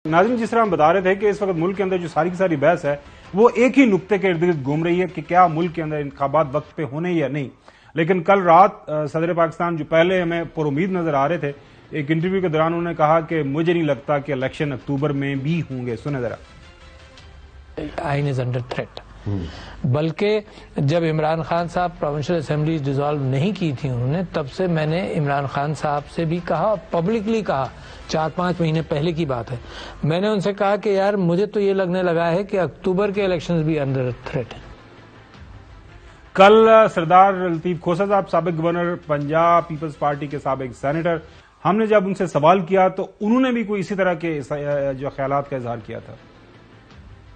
नाज़रीन, जिस तरह हम बता रहे थे कि इस वक्त मुल्क के अंदर जो सारी की सारी बहस है वो एक ही नुक्ते के इर्द गिर्द घूम रही है कि क्या मुल्क के अंदर इंतखाबात वक्त पे होने या नहीं। लेकिन कल रात सदर पाकिस्तान जो पहले हमें पुरुम्मीद नजर आ रहे थे, एक इंटरव्यू के दौरान उन्होंने कहा कि मुझे नहीं लगता कि इलेक्शन अक्टूबर में भी होंगे। सुने जरा। आइन इज अंडर थ्रेट। बल्कि जब इमरान खान साहब प्रोविंशियल असेंबली डिसॉल्व नहीं की थी उन्होंने, तब से मैंने इमरान खान साहब से भी कहा, पब्लिकली कहा, 4-5 महीने पहले की बात है, मैंने उनसे कहा कि यार मुझे तो ये लगने लगा है कि अक्टूबर के इलेक्शंस भी अंडर थ्रेट हैं। कल सरदार लतीफ खोसा साहब, साबिक गवर्नर पंजाब पीपल्स पार्टी के साबिक सेनेटर, हमने जब उनसे सवाल किया तो उन्होंने भी कोई इसी तरह के जो ख्यालात का इजहार किया था।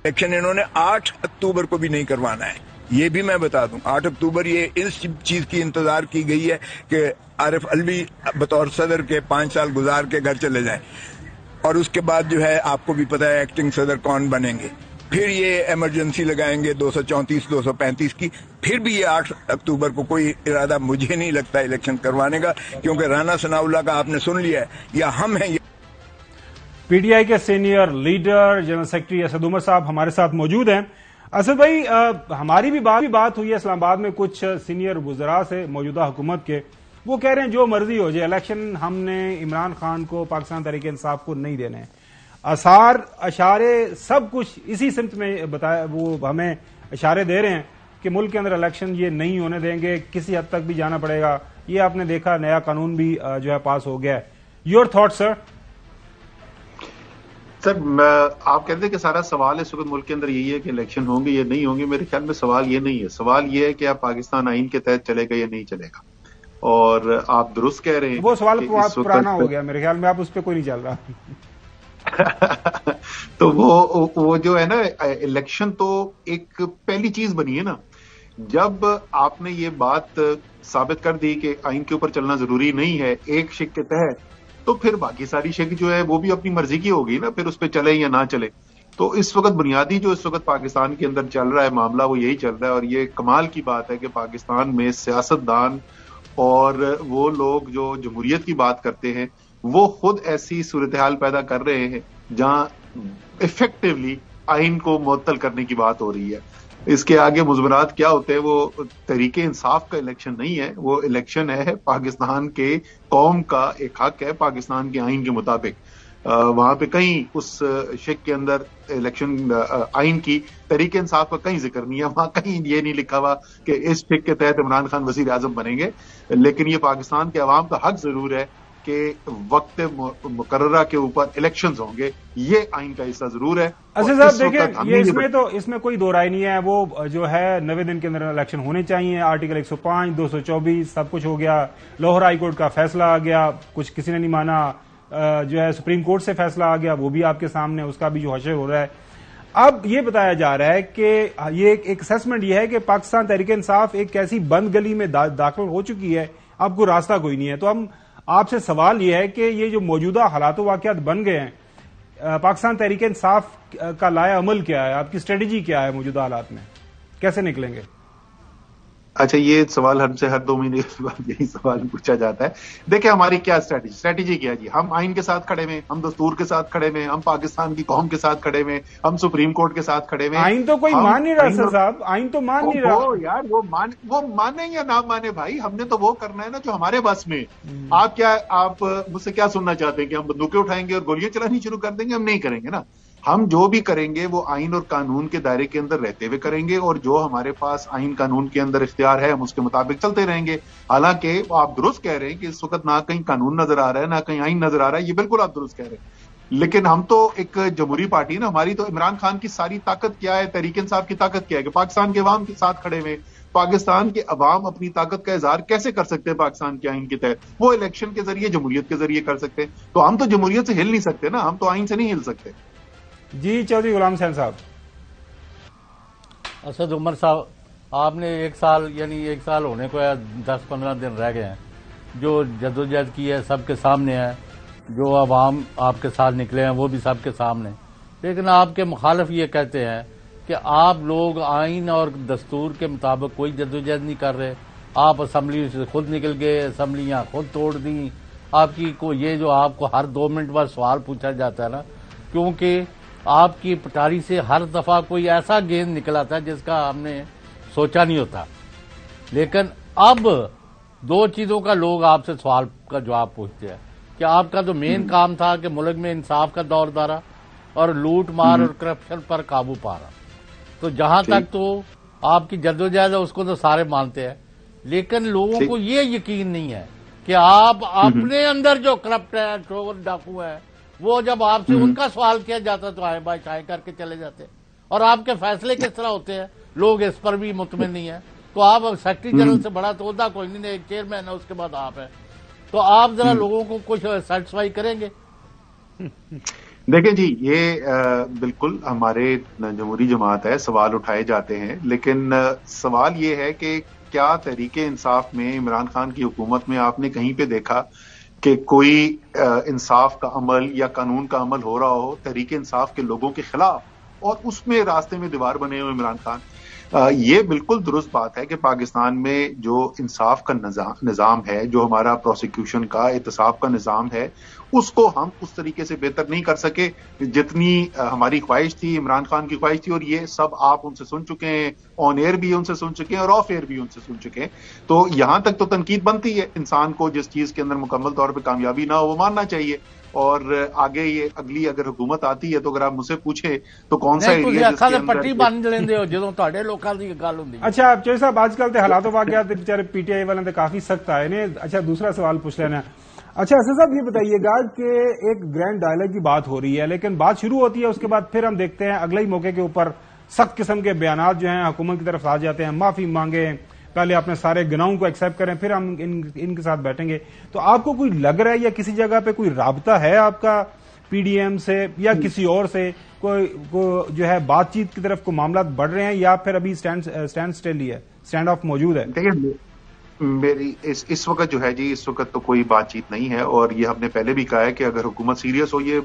इलेक्शन इन्होंने 8 अक्टूबर को भी नहीं करवाना है, ये भी मैं बता दूं। 8 अक्टूबर ये इस चीज की इंतजार की गई है कि आरिफ अलवी बतौर सदर के 5 साल गुजार के घर चले जाएं, और उसके बाद जो है आपको भी पता है एक्टिंग सदर कौन बनेंगे। फिर ये इमरजेंसी लगाएंगे 234-235 की। फिर भी ये 8 अक्टूबर को कोई इरादा मुझे नहीं लगता इलेक्शन करवाने का, क्योंकि राना सनाउल्लाह का आपने सुन लिया है, या हम हैं। पीटीआई के senior leader general secretary Asad Umar साहब हमारे साथ मौजूद हैं। असद भाई, हमारी भी बात हुई है इस्लामाबाद में कुछ सीनियर वुज़रा से मौजूदा हुकूमत के। वो कह रहे हैं जो मर्जी हो जाए, इलेक्शन हमने इमरान खान को, पाकिस्तान तहरीक इंसाफ को नहीं देने हैं। आसार अशारे सब कुछ इसी सिमत में बताया, वो हमें इशारे दे रहे हैं कि मुल्क के अंदर इलेक्शन ये नहीं होने देंगे, किसी हद तक भी जाना पड़ेगा। ये आपने देखा, नया कानून भी जो है पास हो गया है। Your thoughts sir? सर, आप कहते हैं कि सारा सवाल इस वक्त मुल्क के अंदर यही है कि इलेक्शन होंगे या नहीं होंगे। मेरे ख्याल में सवाल ये नहीं है। सवाल ये है कि आप पाकिस्तान आइन के तहत चलेगा या नहीं चलेगा। और आप दुरुस्त कह रहे हैं, वो सवाल पुराना हो गया मेरे ख्याल में, आप उस पर कोई नहीं चल रहा। तो वो जो है ना, इलेक्शन तो एक पहली चीज बनी है ना। जब आपने ये बात साबित कर दी कि आइन के ऊपर चलना जरूरी नहीं है एक शिक के तहत, तो फिर बाकी सारी शिक जो है वो भी अपनी मर्जी की होगी ना, फिर उस पर चले या ना चले। तो इस वक्त बुनियादी जो इस वक्त पाकिस्तान के अंदर चल रहा है मामला, वो यही चल रहा है। और ये कमाल की बात है कि पाकिस्तान में सियासतदान और वो लोग जो जमहूरियत की बात करते हैं, वो खुद ऐसी सूरत हाल पैदा कर रहे हैं जहां इफेक्टिवली आइन को मुअत्तल करने की बात हो रही है। इसके आगे मुज़मरात क्या होते हैं, वो तरीके इंसाफ का इलेक्शन नहीं है, वो इलेक्शन है पाकिस्तान के कौम का एक हक है पाकिस्तान के आइन के मुताबिक। वहां पे कहीं उस शेख के अंदर इलेक्शन आइन की तरीके इंसाफ का कहीं जिक्र नहीं है। वहां कहीं ये नहीं लिखा हुआ कि इस शेख के तहत इमरान खान वजीर आजम बनेंगे। लेकिन ये पाकिस्तान के अवाम का हक जरूर है कि वक्त मुकर्ररा के ऊपर इलेक्शंस होंगे, ये आइन का हिस्सा जरूर है। अच्छा साहब, देखिए, ये इसमें कोई दो राय नहीं है। वो जो है 90 दिन के अंदर इलेक्शन होने चाहिए। आर्टिकल 105, 224 सब कुछ हो गया। लाहौर हाई कोर्ट का फैसला आ गया, कुछ किसी ने नहीं माना। जो है सुप्रीम कोर्ट से फैसला आ गया, वो भी आपके सामने, उसका भी जो हशर हो रहा है। अब ये बताया जा रहा है कि ये एक असेसमेंट ये है कि पाकिस्तान तहरीक इंसाफ एक ऐसी बंद गली में दाखिल हो चुकी है, अब कोई रास्ता कोई नहीं है। तो हम आपसे सवाल यह है कि ये जो मौजूदा हालात वाकयात बन गए हैं, पाकिस्तान तहरीक इंसाफ का लाया अमल क्या है, आपकी स्ट्रेटेजी क्या है मौजूदा हालात में, कैसे निकलेंगे? अच्छा, ये सवाल हमसे हर 2 महीने के बाद यही सवाल पूछा जाता है। देखिए, हमारी क्या स्ट्रेटेजी क्या है जी। हम आइन के साथ खड़े में, हम दस्तूर के साथ खड़े में, हम पाकिस्तान की कौम के साथ खड़े में, हम सुप्रीम कोर्ट के साथ खड़े में। आइन तो कोई मान नहीं रहा सर साहब, आइन तो मान नहीं रहा। यार वो माने या ना माने भाई, हमने तो वो करना है ना जो हमारे बस में। आप मुझसे क्या सुनना चाहते हैं कि हम बंदूकें उठाएंगे और गोलियां चलानी शुरू कर देंगे? हम नहीं करेंगे ना। हम जो भी करेंगे वो आइन और कानून के दायरे के अंदर रहते हुए करेंगे, और जो हमारे पास आइन कानून के अंदर इख्तियार है हम उसके मुताबिक चलते रहेंगे। हालांकि आप दुरुस्त कह रहे हैं कि इस वक्त ना कहीं कानून नजर आ रहा है ना कहीं आइन नजर आ रहा है, ये बिल्कुल आप दुरुस्त कह रहे हैं। लेकिन हम तो एक जमहूरी पार्टी ना, हमारी तो इमरान खान की सारी ताकत क्या है, तहरीक इंसाफ की ताकत क्या है कि पाकिस्तान के अवाम के साथ खड़े में। पाकिस्तान के अवाम अपनी ताकत का इजहार कैसे कर सकते हैं पाकिस्तान के आइन के तहत? वो इलेक्शन के जरिए, जमहूरियत के जरिए कर सकते हैं। तो हम तो जमहूरियत से हिल नहीं सकते ना, हम तो आइन से नहीं हिल सकते। जी चौधरी गुलाम हुसैन साहब। असद उमर साहब, आपने 1 साल, यानी 1 साल होने को है, 10-15 दिन रह गए हैं। जो जद्दोजहद की है सबके सामने है, जो अवाम आपके साथ निकले हैं वो भी सबके सामने। लेकिन आपके मुखालिफ ये कहते हैं कि आप लोग आइन और दस्तूर के मुताबिक कोई जद्दोजहद नहीं कर रहे, आप असम्बली से खुद निकल गए, असम्बलियां खुद तोड़ दी। आपकी को ये जो आपको हर 2 मिनट बाद सवाल पूछा जाता है ना کیونکہ آپ کی پٹاری سے ہر دفعہ کوئی ایسا گیند نکلا تھا جس کا ہم نے سوچا نہیں ہوتا. لیکن اب دو چیزوں کا لوگ آپ سے سوال کا جواب پوچھتے ہیں کہ آپ کا جو مین کام تھا کہ ملک میں انصاف کا دور دارا اور لوٹ مار اور کرپشن پر قابو پا رہا. تو جہاں تک تو آپ کی جدوجہد ہے اس کو تو سارے مانتے ہیں، لیکن لوگوں کو یہ یقین نہیں ہے کہ آپ اپنے اندر جو کرپٹ ہے، چور ڈاکو ہے، وہ جب آپ سے ان کا سوال کیا جاتا تو آئے بائے چائے کر کے چلے جاتے. اور آپ کے فیصلے کس طرح ہوتے ہیں لوگ اس پر بھی مطمئن نہیں ہیں. تو آپ سیکرٹری جنرل سے بڑا تو عہدہ کوئی نہیں، ایک چیئرمین ہے، اس کے بعد آپ ہیں. تو آپ ذرا لوگوں کو کچھ سیٹسفائی کریں گے؟ دیکھیں جی، یہ بالکل ہمارے جمہوری جماعت ہے، سوال اٹھائے جاتے ہیں، لیکن سوال یہ ہے کہ کیا تحریک انصاف میں عمران خان کی حکومت میں آپ نے کہیں پہ دیکھا کہ کوئی انصاف کا عمل یا قانون کا عمل ہو رہا ہو تحریک انصاف کے لوگوں کے خلاف اور اس میں راستے میں دیوار بنے ہوئے عمران خان؟ یہ بالکل درست بات ہے کہ پاکستان میں جو انصاف کا نظام ہے، جو ہمارا پروسیکیوشن کا احتساب کا نظام ہے، اس کو ہم اس طریقے سے بہتر نہیں کر سکے جتنی ہماری خواہش تھی، عمران خان کی خواہش تھی. اور یہ سب آپ ان سے سن چکے ہیں، آن ایئر بھی ان سے سن چکے ہیں اور آف ایئر بھی ان سے سن چکے ہیں. تو یہاں تک تو تنقید بنتی ہے، انسان کو جس چیز کے اندر مکمل طور پہ کامیابی نہ ہو وہ ماننا چاہیے. اور آگے یہ اگلی اگر حکومت آتی ہے تو اگر آپ مجھ سے پوچھیں تو کون سا ایریا جس کے اندر پٹی بن لیندے ہو جدوں تہاڈے لوکاں دی گل ہوندی. اچھا چوہدری صاحب، آج کل تے حالات واقعات بیچارے پی ٹی آئی والے کافی سخت آئے نے. اچھا دوسرا سوال پوچھ لینا. اچھا اسد صاحب یہ بتائیے گا کہ ایک گرینڈ ڈائلاگ کی بات ہو رہی ہے، لیکن بات شروع ہوتی ہے، اس کے بعد پھر ہم دیکھتے ہیں اگلے ہی موقع کے اوپر سخت قسم کے بیانات جو ہیں حکومت کی طرف آ جاتے ہیں. معافی مانگیں، پہلے اپنے سارے گناہوں کو ایکسیپٹ کریں، پھر ہم ان کے ساتھ بیٹھیں گے. تو آپ کو کوئی لگ رہا ہے یا کسی جگہ پہ کوئی رابطہ ہے آپ کا پی ڈی ایم سے یا کسی اور سے، کوئی جو ہے بات چیت کی طرف کو معاملات بڑھ رہے ہیں یا پھر ابھی اسٹینڈ سٹل ہی ہے، اسٹینڈ آف موجود ہے؟ دیکھیں میری اس وقت جو ہے جی، اس وقت تو کوئی بات چیت نہیں ہے. اور یہ ہم نے پہلے بھی کہا ہے کہ اگر حکومت سیریس ہو، یہ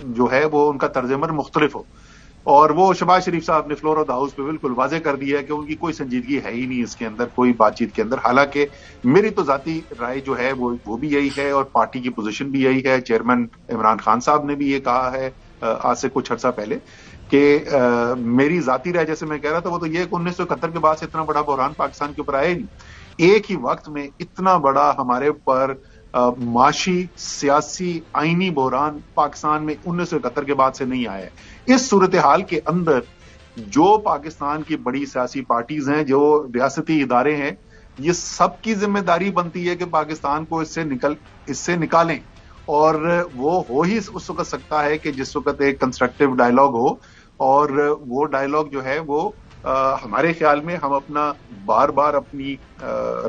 جو ہے وہ ان کا طرز عمل مختلف ہو. اور وہ شہباز شریف صاحب نے فلور آف دا ہاؤس پہ بالکل واضح کر دیا ہے کہ ان کی کوئی سنجیدگی ہے ہی نہیں اس کے اندر، کوئی بات چیت کے اندر. حالانکہ میری تو ذاتی رائے جو ہے وہ بھی یہی ہے اور پارٹی کی پوزیشن بھی یہی ہے. چیئرمین عمران خان صاحب نے بھی یہ کہا ہے آج سے کچھ عرصہ پہلے کہ میری ذاتی رائے، جیسے میں کہہ رہا تھا، وہ تو یہ کہ 1971 کے بعد سے اتنا بڑا بحران پاکستان کے اوپر آیا ہی نہیں. ایک ہی وقت میں اتنا بڑا ہمارے اوپر معاشی، سیاسی، آئینی بحران پاکستان میں 1971 کے بعد سے نہیں آیا ہے. اس صورتحال کے اندر جو پاکستان کی بڑی سیاسی پارٹیز ہیں، جو ریاستی ادارے ہیں، یہ سب کی ذمہ داری بنتی ہے کہ پاکستان کو اس سے نکالیں. اور وہ ہو ہی اس وقت سکتا ہے کہ جس وقت ایک کنسٹرکٹیو ڈائلاگ ہو. اور وہ ڈائلاگ جو ہے وہ ہمارے خیال میں ہم اپنا بار بار اپنی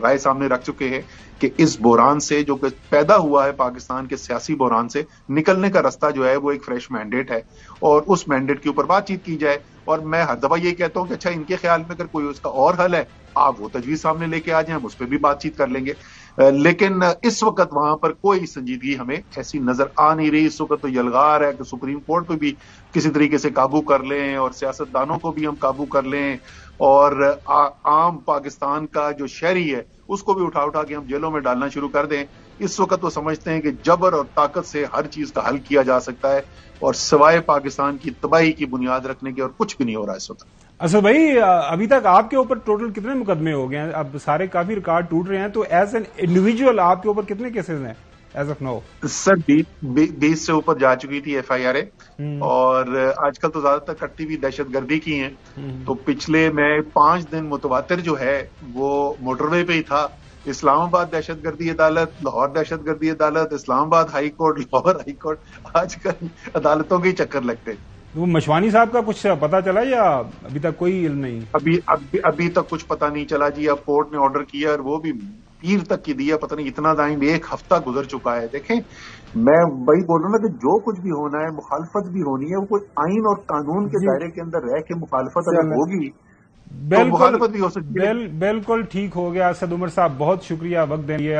رائے سامنے رکھ چکے ہیں کہ اس بحران سے جو پیدا ہوا ہے، پاکستان کے سیاسی بحران سے نکلنے کا راستہ جو ہے وہ ایک فریش مینڈیٹ ہے اور اس مینڈیٹ کے اوپر بات چیت کی جائے. اور میں ہر دفعہ یہ کہتا ہوں کہ اچھا ان کے خیال میں اگر کوئی اس کا اور حل ہے آپ وہ تجویز سامنے لے کے آ جائیں، ہم اس پہ بھی بات چیت کر لیں گے. لیکن اس وقت وہاں پر کوئی سنجیدگی ہمیں ایسی نظر آ نہیں رہی. اس وقت تو یلغار ہے کہ سپریم کورٹ پہ بھی کسی طریقے سے قابو کر لیں اور سیاستدانوں کو بھی ہم قابو کر لیں اور عام پاکستان کا جو شہری ہے اس کو بھی اٹھا کے ہم جیلوں میں ڈالنا شروع کر دیں. اس وقت وہ سمجھتے ہیں کہ جبر اور طاقت سے ہر چیز کا حل کیا جا سکتا ہے اور سوائے پاکستان کی تباہی کی بنیاد رکھنے کے اور کچھ بھی نہیں ہو رہا اس وقت. اسد بھائی، ابھی تک آپ کے اوپر ٹوٹل کتنے مقدمے ہو گئے ہیں؟ اب سارے کافی ریکارڈ ٹوٹ رہے ہیں، تو ایز این انڈیویجول آپ کے اوپر کتنے کیسز ہیں ایز آف نو؟ سر 20 سے اوپر جا چکی تھی ایف آئی آر اے، اور آج کل تو زیادہ تر کٹی ہوئی دہشت گردی کی ہیں. تو پچھلے میں 5 دن متواتر جو ہے وہ موٹر وے پہ ہی تھا. اسلام آباد دہشت گردی عدالت، لاہور دہشت گردی عدالت، اسلام آباد high court, Lahore high court. آج کل عدالتوں کے چکر لگتے. وہ مشوانی صاحب کا کچھ پتا چلا یا ابھی تک کوئی علم نہیں؟ ابھی تک کچھ پتا نہیں چلا جی. اب کورٹ نے آرڈر کیا اور وہ بھی پیر تک کی دیا، پتہ نہیں اتنا ٹائم، 1 ہفتہ گزر چکا ہے. دیکھیں میں وہی بول رہا ہوں نا کہ جو کچھ بھی ہونا ہے، مخالفت بھی ہونی ہے، وہ کوئی آئین اور قانون کے دائرے کے اندر رہ کے مخالفت اگر ہوگی تو مخالفت بھی ہو سکتی ہے. بالکل ٹھیک ہو گیا. اسد عمر صاحب بہت شکریہ وقت دینے.